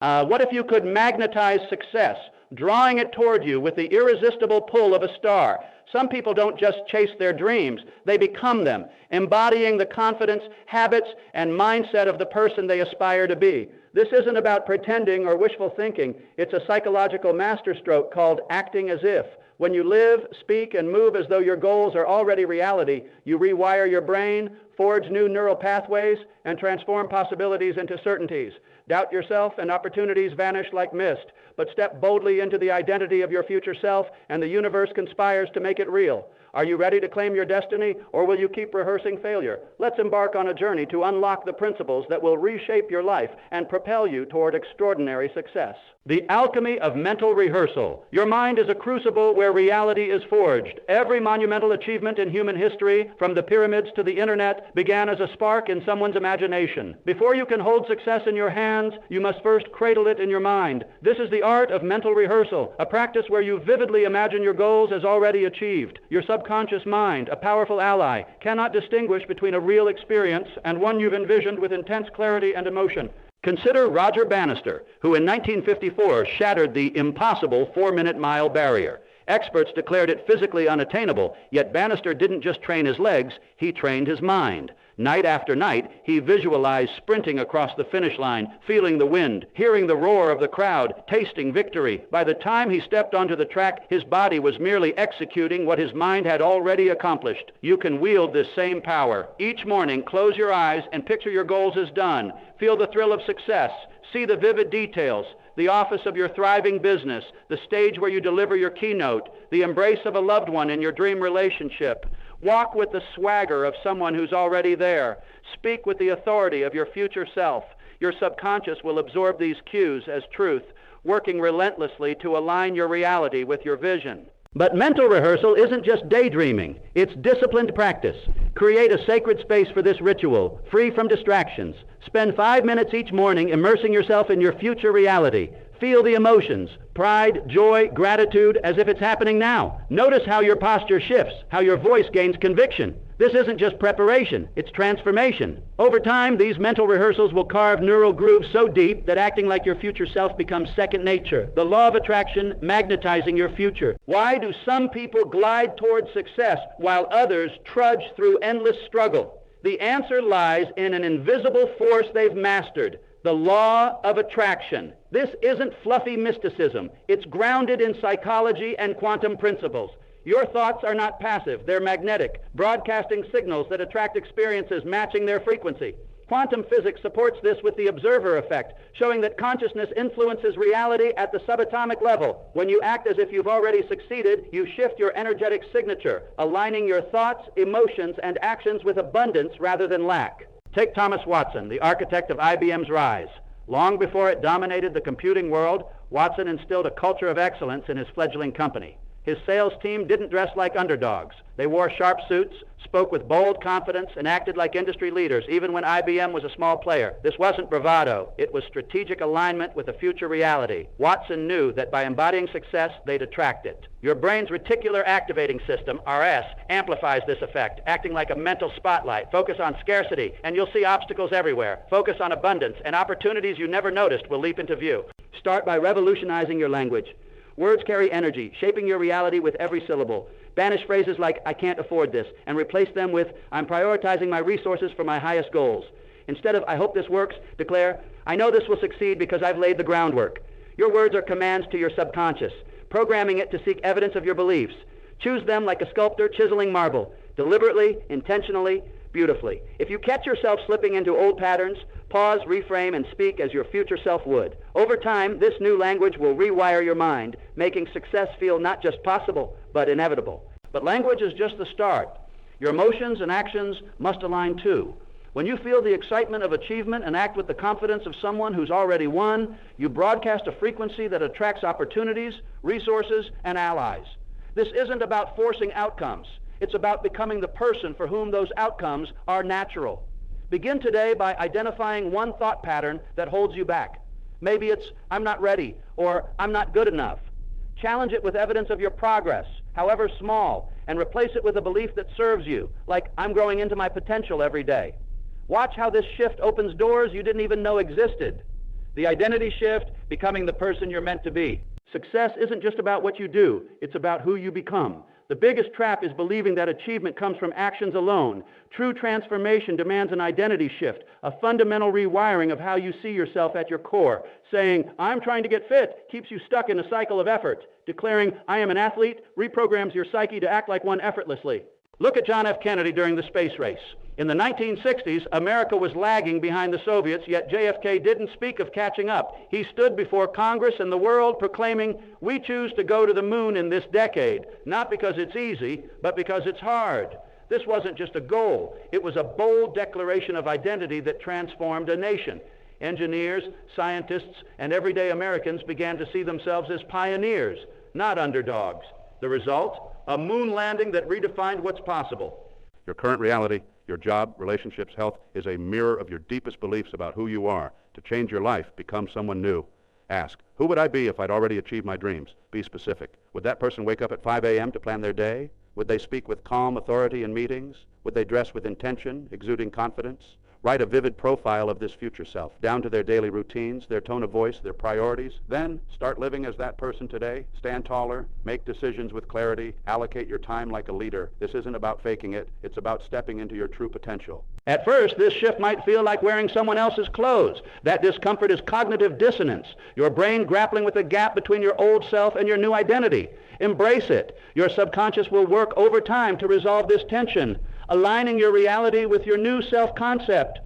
What if you could magnetize success, drawing it toward you with the irresistible pull of a star? Some people don't just chase their dreams, they become them, embodying the confidence, habits, and mindset of the person they aspire to be. This isn't about pretending or wishful thinking. It's a psychological masterstroke called acting as if. When you live, speak, and move as though your goals are already reality, you rewire your brain, forge new neural pathways, and transform possibilities into certainties. Doubt yourself and opportunities vanish like mist, but step boldly into the identity of your future self, and the universe conspires to make it real. Are you ready to claim your destiny, or will you keep rehearsing failure? Let's embark on a journey to unlock the principles that will reshape your life and propel you toward extraordinary success. The alchemy of mental rehearsal. Your mind is a crucible where reality is forged. Every monumental achievement in human history, from the pyramids to the internet, began as a spark in someone's imagination. Before you can hold success in your hands, you must first cradle it in your mind. This is the art of mental rehearsal, a practice where you vividly imagine your goals as already achieved. Your subconscious mind, a powerful ally, cannot distinguish between a real experience and one you've envisioned with intense clarity and emotion. Consider Roger Bannister, who in 1954 shattered the impossible 4-minute mile barrier. Experts declared it physically unattainable, yet Bannister didn't just train his legs, he trained his mind. Night after night, he visualized sprinting across the finish line, feeling the wind, hearing the roar of the crowd, tasting victory. By the time he stepped onto the track, his body was merely executing what his mind had already accomplished. You can wield this same power. Each morning, close your eyes and picture your goals as done. Feel the thrill of success. See the vivid details. The office of your thriving business, the stage where you deliver your keynote, the embrace of a loved one in your dream relationship. Walk with the swagger of someone who's already there. Speak with the authority of your future self. Your subconscious will absorb these cues as truth, working relentlessly to align your reality with your vision. But mental rehearsal isn't just daydreaming. It's disciplined practice. Create a sacred space for this ritual, free from distractions. Spend 5 minutes each morning immersing yourself in your future reality. Feel the emotions, pride, joy, gratitude, as if it's happening now. Notice how your posture shifts, how your voice gains conviction. This isn't just preparation, it's transformation. Over time, these mental rehearsals will carve neural grooves so deep that acting like your future self becomes second nature. The law of attraction magnetizing your future. Why do some people glide towards success while others trudge through endless struggle? The answer lies in an invisible force they've mastered. The law of attraction. This isn't fluffy mysticism. It's grounded in psychology and quantum principles. Your thoughts are not passive. They're magnetic, broadcasting signals that attract experiences matching their frequency. Quantum physics supports this with the observer effect, showing that consciousness influences reality at the subatomic level. When you act as if you've already succeeded, you shift your energetic signature, aligning your thoughts, emotions, and actions with abundance rather than lack. Take Thomas Watson, the architect of IBM's rise. Long before it dominated the computing world, Watson instilled a culture of excellence in his fledgling company. His sales team didn't dress like underdogs. They wore sharp suits, spoke with bold confidence, and acted like industry leaders, even when IBM was a small player. This wasn't bravado. It was strategic alignment with a future reality. Watson knew that by embodying success, they'd attract it. Your brain's reticular activating system, RS, amplifies this effect, acting like a mental spotlight. Focus on scarcity, and you'll see obstacles everywhere. Focus on abundance, and opportunities you never noticed will leap into view. Start by revolutionizing your language. Words carry energy, shaping your reality with every syllable. Banish phrases like, I can't afford this, and replace them with, I'm prioritizing my resources for my highest goals. Instead of, I hope this works, declare, I know this will succeed because I've laid the groundwork. Your words are commands to your subconscious, programming it to seek evidence of your beliefs. Choose them like a sculptor chiseling marble, deliberately, intentionally, beautifully. If you catch yourself slipping into old patterns, pause, reframe, and speak as your future self would. Over time, this new language will rewire your mind, making success feel not just possible, but inevitable. But language is just the start. Your emotions and actions must align too. When you feel the excitement of achievement and act with the confidence of someone who's already won, you broadcast a frequency that attracts opportunities, resources, and allies. This isn't about forcing outcomes. It's about becoming the person for whom those outcomes are natural. Begin today by identifying one thought pattern that holds you back. Maybe it's, I'm not ready, or I'm not good enough. Challenge it with evidence of your progress, however small, and replace it with a belief that serves you, like, I'm growing into my potential every day. Watch how this shift opens doors you didn't even know existed. The identity shift, becoming the person you're meant to be. Success isn't just about what you do, it's about who you become. The biggest trap is believing that achievement comes from actions alone. True transformation demands an identity shift, a fundamental rewiring of how you see yourself at your core. Saying, I'm trying to get fit, keeps you stuck in a cycle of effort. Declaring, I am an athlete, reprograms your psyche to act like one effortlessly. Look at John F. Kennedy during the space race. In the 1960s, America was lagging behind the Soviets, yet JFK didn't speak of catching up. He stood before Congress and the world proclaiming, we choose to go to the moon in this decade, not because it's easy, but because it's hard. This wasn't just a goal. It was a bold declaration of identity that transformed a nation. Engineers, scientists, and everyday Americans began to see themselves as pioneers, not underdogs. The result? A moon landing that redefined what's possible. Your current reality, your job, relationships, health, is a mirror of your deepest beliefs about who you are. To change your life, become someone new. Ask, who would I be if I'd already achieved my dreams? Be specific. Would that person wake up at 5 a.m. to plan their day? Would they speak with calm authority in meetings? Would they dress with intention, exuding confidence? Write a vivid profile of this future self, down to their daily routines, their tone of voice, their priorities. Then start living as that person today. Stand taller, make decisions with clarity, allocate your time like a leader. This isn't about faking it. It's about stepping into your true potential. At first, this shift might feel like wearing someone else's clothes. That discomfort is cognitive dissonance, your brain grappling with the gap between your old self and your new identity. Embrace it. Your subconscious will work over time to resolve this tension, aligning your reality with your new self-concept.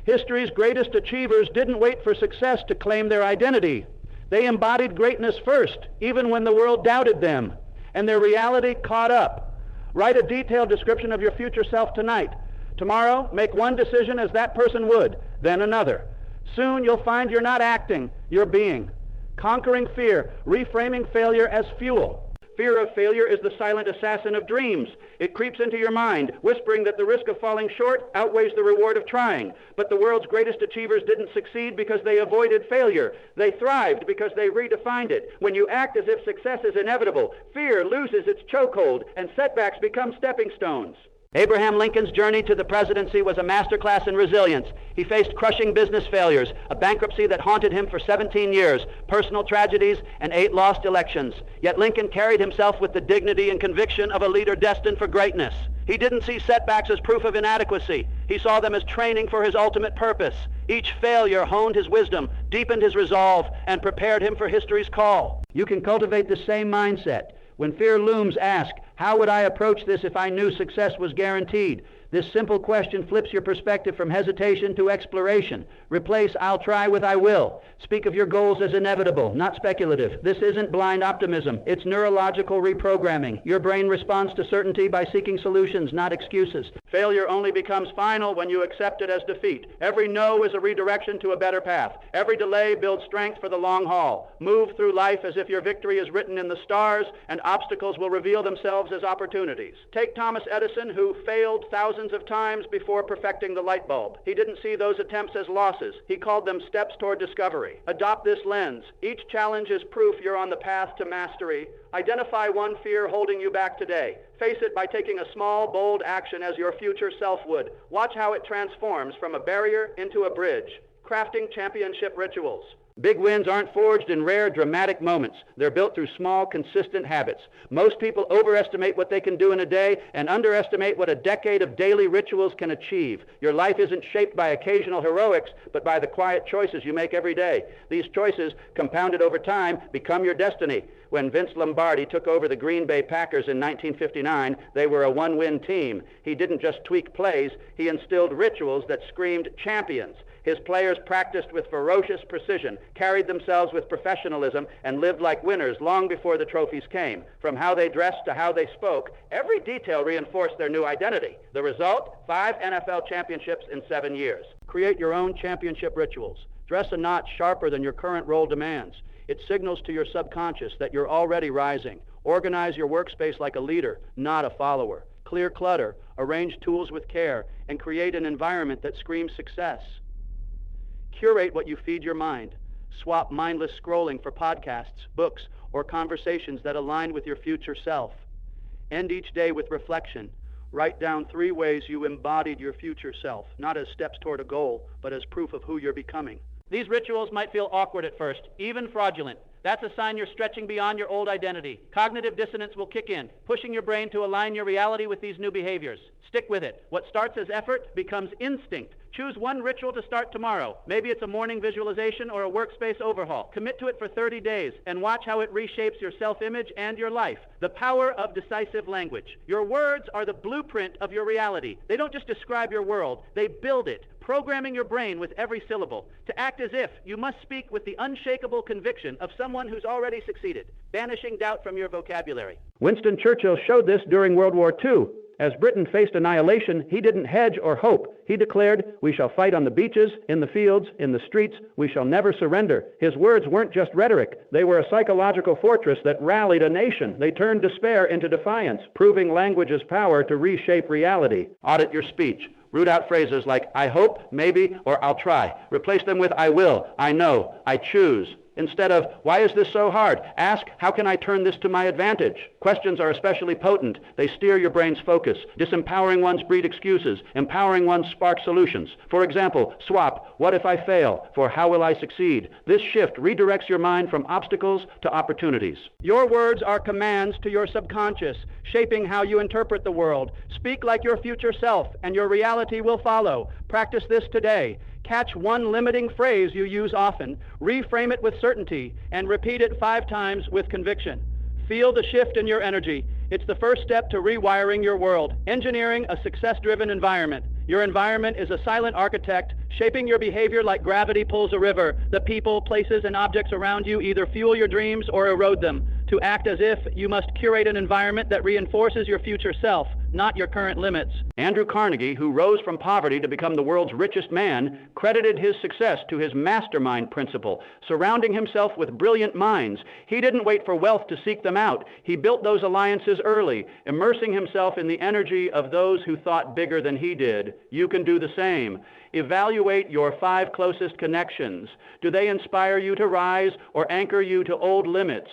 History's greatest achievers didn't wait for success to claim their identity. They embodied greatness first, even when the world doubted them, and their reality caught up. Write a detailed description of your future self tonight. Tomorrow, make one decision as that person would, then another. Soon you'll find you're not acting, you're being. Conquering fear, reframing failure as fuel. Fear of failure is the silent assassin of dreams. It creeps into your mind, whispering that the risk of falling short outweighs the reward of trying. But the world's greatest achievers didn't succeed because they avoided failure. They thrived because they redefined it. When you act as if success is inevitable, fear loses its chokehold, and setbacks become stepping stones. Abraham Lincoln's journey to the presidency was a masterclass in resilience. He faced crushing business failures, a bankruptcy that haunted him for 17 years, personal tragedies, and 8 lost elections. Yet Lincoln carried himself with the dignity and conviction of a leader destined for greatness. He didn't see setbacks as proof of inadequacy. He saw them as training for his ultimate purpose. Each failure honed his wisdom, deepened his resolve, and prepared him for history's call. You can cultivate the same mindset. When fear looms, ask, how would I approach this if I knew success was guaranteed? This simple question flips your perspective from hesitation to exploration. Replace I'll try with I will. Speak of your goals as inevitable, not speculative. This isn't blind optimism. It's neurological reprogramming. Your brain responds to certainty by seeking solutions, not excuses. Failure only becomes final when you accept it as defeat. Every no is a redirection to a better path. Every delay builds strength for the long haul. Move through life as if your victory is written in the stars, and obstacles will reveal themselves as opportunities. Take Thomas Edison, who failed thousands of times before perfecting the light bulb. He didn't see those attempts as losses. He called them steps toward discovery. Adopt this lens. Each challenge is proof you're on the path to mastery. Identify one fear holding you back today. Face it by taking a small, bold action as your future self would. Watch how it transforms from a barrier into a bridge. Crafting championship rituals. Big wins aren't forged in rare, dramatic moments. They're built through small, consistent habits. Most people overestimate what they can do in a day and underestimate what a decade of daily rituals can achieve. Your life isn't shaped by occasional heroics, but by the quiet choices you make every day. These choices, compounded over time, become your destiny. When Vince Lombardi took over the Green Bay Packers in 1959, they were a one-win team. He didn't just tweak plays, he instilled rituals that screamed champions. His players practiced with ferocious precision, carried themselves with professionalism, and lived like winners long before the trophies came. From how they dressed to how they spoke, every detail reinforced their new identity. The result? 5 NFL championships in 7 years. Create your own championship rituals. Dress a notch sharper than your current role demands. It signals to your subconscious that you're already rising. Organize your workspace like a leader, not a follower. Clear clutter, arrange tools with care, and create an environment that screams success. Curate what you feed your mind. Swap mindless scrolling for podcasts, books, or conversations that align with your future self. End each day with reflection. Write down 3 ways you embodied your future self, not as steps toward a goal, but as proof of who you're becoming. These rituals might feel awkward at first, even fraudulent. That's a sign you're stretching beyond your old identity. Cognitive dissonance will kick in, pushing your brain to align your reality with these new behaviors. Stick with it. What starts as effort becomes instinct. Choose one ritual to start tomorrow. Maybe it's a morning visualization or a workspace overhaul. Commit to it for 30 days and watch how it reshapes your self-image and your life. The power of decisive language. Your words are the blueprint of your reality. They don't just describe your world, they build it, programming your brain with every syllable. To act as if, you must speak with the unshakable conviction of someone who's already succeeded, banishing doubt from your vocabulary. Winston Churchill showed this during World War II. As Britain faced annihilation, he didn't hedge or hope. He declared, "We shall fight on the beaches, in the fields, in the streets. We shall never surrender." His words weren't just rhetoric. They were a psychological fortress that rallied a nation. They turned despair into defiance, proving language's power to reshape reality. Audit your speech. Root out phrases like, "I hope," "maybe," or "I'll try." Replace them with "I will," "I know," "I choose." Instead of, "Why is this so hard?" ask, "How can I turn this to my advantage?" Questions are especially potent. They steer your brain's focus. Disempowering ones breed excuses. Empowering ones spark solutions. For example, swap "What if I fail?" for "How will I succeed?" This shift redirects your mind from obstacles to opportunities. Your words are commands to your subconscious, shaping how you interpret the world. Speak like your future self, and your reality will follow. Practice this today. Catch one limiting phrase you use often, reframe it with certainty, and repeat it 5 times with conviction. Feel the shift in your energy. It's the first step to rewiring your world, engineering a success-driven environment. Your environment is a silent architect, shaping your behavior like gravity pulls a river. The people, places, and objects around you either fuel your dreams or erode them. To act as if, you must curate an environment that reinforces your future self, not your current limits. Andrew Carnegie, who rose from poverty to become the world's richest man, credited his success to his mastermind principle, surrounding himself with brilliant minds. He didn't wait for wealth to seek them out. He built those alliances early, immersing himself in the energy of those who thought bigger than he did. You can do the same. Evaluate your 5 closest connections. Do they inspire you to rise or anchor you to old limits?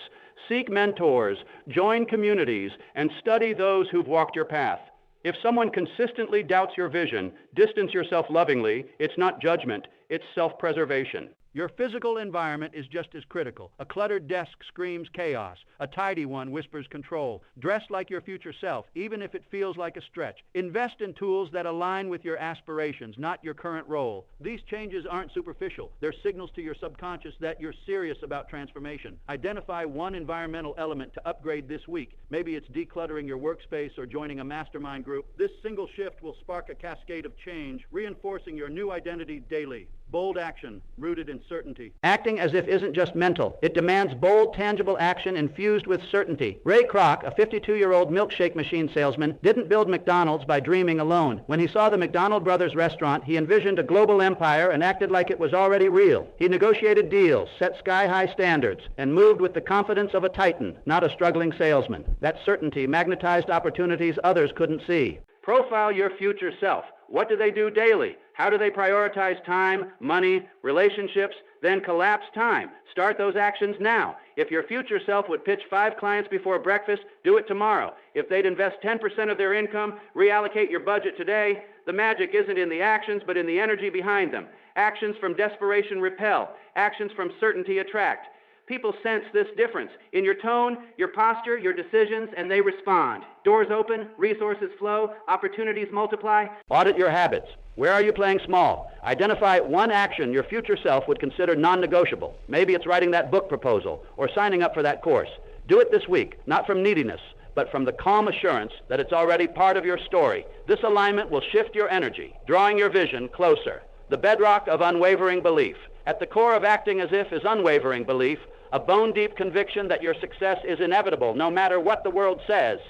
Seek mentors, join communities, and study those who've walked your path. If someone consistently doubts your vision, distance yourself lovingly. It's not judgment, it's self-preservation. Your physical environment is just as critical. A cluttered desk screams chaos. A tidy one whispers control. Dress like your future self, even if it feels like a stretch. Invest in tools that align with your aspirations, not your current role. These changes aren't superficial. They're signals to your subconscious that you're serious about transformation. Identify one environmental element to upgrade this week. Maybe it's decluttering your workspace or joining a mastermind group. This single shift will spark a cascade of change, reinforcing your new identity daily. Bold action, rooted in certainty. Acting as if isn't just mental. It demands bold, tangible action infused with certainty. Ray Kroc, a 52-year-old milkshake machine salesman, didn't build McDonald's by dreaming alone. When he saw the McDonald Brothers restaurant, he envisioned a global empire and acted like it was already real. He negotiated deals, set sky-high standards, and moved with the confidence of a titan, not a struggling salesman. That certainty magnetized opportunities others couldn't see. Profile your future self. What do they do daily? How do they prioritize time, money, relationships? Then collapse time. Start those actions now. If your future self would pitch 5 clients before breakfast, do it tomorrow. If they'd invest 10% of their income, reallocate your budget today. The magic isn't in the actions, but in the energy behind them. Actions from desperation repel. Actions from certainty attract. People sense this difference in your tone, your posture, your decisions, and they respond. Doors open, resources flow, opportunities multiply. Audit your habits. Where are you playing small? Identify one action your future self would consider non-negotiable. Maybe it's writing that book proposal or signing up for that course. Do it this week, not from neediness, but from the calm assurance that it's already part of your story. This alignment will shift your energy, drawing your vision closer. The bedrock of unwavering belief. At the core of acting as if is unwavering belief, a bone-deep conviction that your success is inevitable no matter what the world says.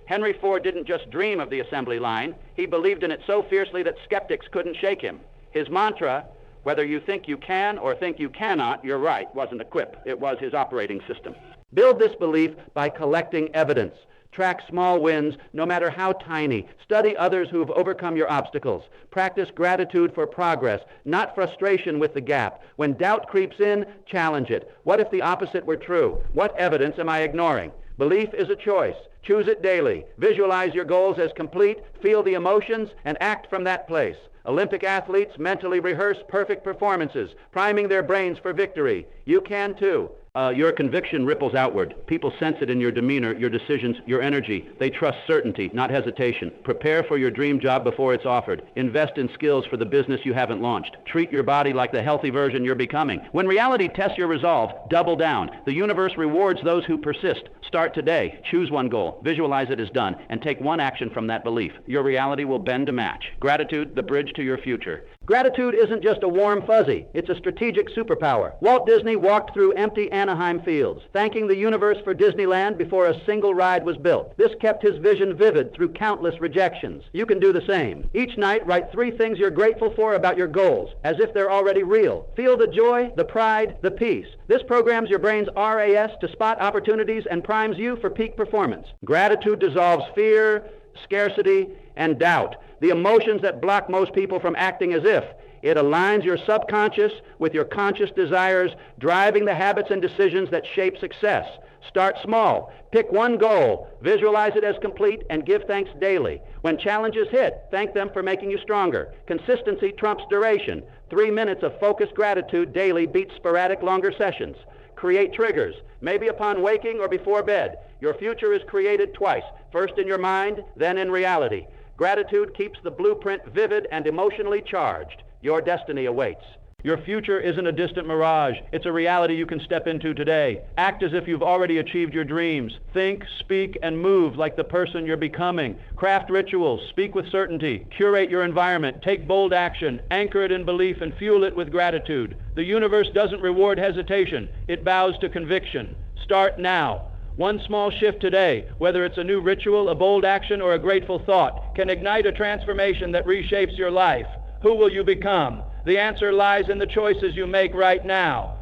Henry Ford didn't just dream of the assembly line. He believed in it so fiercely that skeptics couldn't shake him. His mantra, whether you think you can or think you cannot, you're right, wasn't a quip. It was his operating system. Build this belief by collecting evidence. Track small wins, no matter how tiny. Study others who have overcome your obstacles. Practice gratitude for progress, not frustration with the gap. When doubt creeps in, challenge it. What if the opposite were true? What evidence am I ignoring? Belief is a choice. Choose it daily. Visualize your goals as complete, feel the emotions, and act from that place. Olympic athletes mentally rehearse perfect performances, priming their brains for victory. You can too. Your conviction ripples outward. People sense it in your demeanor, your decisions, your energy. They trust certainty, not hesitation. Prepare for your dream job before it's offered. Invest in skills for the business you haven't launched. Treat your body like the healthy version you're becoming. When reality tests your resolve, double down. The universe rewards those who persist. Start today. Choose one goal. Visualize it as done, and take one action from that belief. Your reality will bend to match. Gratitude, the bridge to your future. Gratitude isn't just a warm fuzzy. It's a strategic superpower. Walt Disney walked through empty Anaheim fields, thanking the universe for Disneyland before a single ride was built. This kept his vision vivid through countless rejections. You can do the same. Each night, write 3 things you're grateful for about your goals, as if they're already real. Feel the joy, the pride, the peace. This programs your brain's RAS to spot opportunities and primes you for peak performance. Gratitude dissolves fear, scarcity, and doubt, the emotions that block most people from acting as if. It aligns your subconscious with your conscious desires, driving the habits and decisions that shape success. Start small. Pick one goal. Visualize it as complete and give thanks daily. When challenges hit, thank them for making you stronger. Consistency trumps duration. 3 minutes of focused gratitude daily beats sporadic longer sessions. Create triggers, maybe upon waking or before bed. Your future is created twice, first in your mind, then in reality. Gratitude keeps the blueprint vivid and emotionally charged. Your destiny awaits. Your future isn't a distant mirage. It's a reality you can step into today. Act as if you've already achieved your dreams. Think, speak, and move like the person you're becoming. Craft rituals. Speak with certainty. Curate your environment. Take bold action. Anchor it in belief and fuel it with gratitude. The universe doesn't reward hesitation. It bows to conviction. Start now. One small shift today, whether it's a new ritual, a bold action, or a grateful thought, can ignite a transformation that reshapes your life. Who will you become? The answer lies in the choices you make right now.